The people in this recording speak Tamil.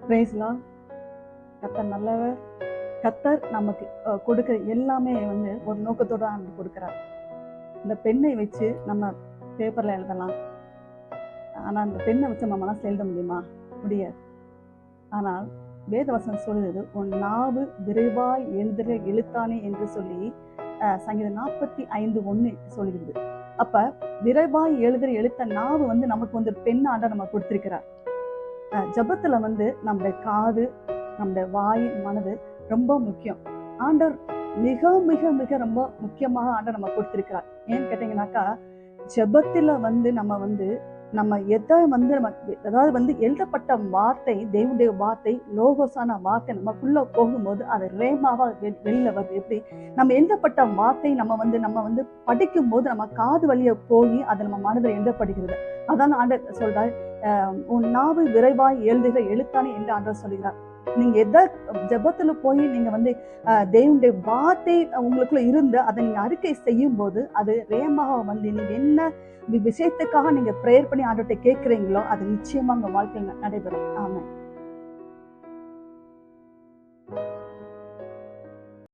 பிரேஸ்லாம் கர்த்தர் நல்லவர். கர்த்தர் நமக்கு கொடுக்கிற எல்லாமே வந்து ஒரு நோக்கத்தோட ஆண்டு கொடுக்கிறார். இந்த பெண்ணை வச்சு நம்ம பேப்பர்ல எழுதலாம். ஆனா அந்த பெண்ணை வச்சு நம்ம மனசுல எழுத முடியுமா? முடியாது. ஆனால் வேதவசனம் சொல்லுது, உன் நாவு விரைவாய் எழுதுகிற எழுத்தானே என்று சொல்லி சங்கீதம் 45:1 சொல்லுகிறது. அப்ப விரைவாய் எழுதுகிற எழுத்த நாவு வந்து நமக்கு வந்து பெண் ஆண்டவர் நம்ம கொடுத்திருக்கிறார். ஜபத்துல வந்து நம்முடைய காது, நம்முடைய வாய், மனது ரொம்ப முக்கியம். ஆண்டவர் மிக மிக மிக ரொம்ப முக்கியமாக ஆண்டவர் நம்ம கொடுத்திருக்கிறார். ஏன்னு கேட்டீங்கன்னாக்கா, ஜபத்துல வந்து நம்ம எதை வந்து அதாவது வந்து எழுதப்பட்ட வார்த்தை, தேவனுடைய வார்த்தை, லோகோசான வார்த்தை நமக்குள்ள போகும்போது அது ரேமாவா வெளியில வருது. எப்படி நம்ம எழுதப்பட்ட வார்த்தை நம்ம வந்து படிக்கும் போது நம்ம காது வழிய போய் அது நம்ம மனதில் எழுதப்படுகிறது. அதான் ஆண்டவர் சொல்றார், உன் நாவு விரைவாய் எழுதுகிற எழுத்தானே என்று ஆண்டவர் சொல்கிறார். நீங்க எதை ஜபத்துல போய் நீங்க வந்து தேவனுடைய வார்த்தை உங்களுக்குள்ள இருந்து அதை நீங்க அறிக்கை செய்யும் போது அது ரேமாக வந்து நீங்க என்ன விஷயத்துக்காக நீங்க பிரேயர் பண்ணி ஆண்டவர்கிட்ட கேட்கிறீங்களோ அது நிச்சயமா உங்க வாழ்க்கையில் நடைபெறும். ஆமென்.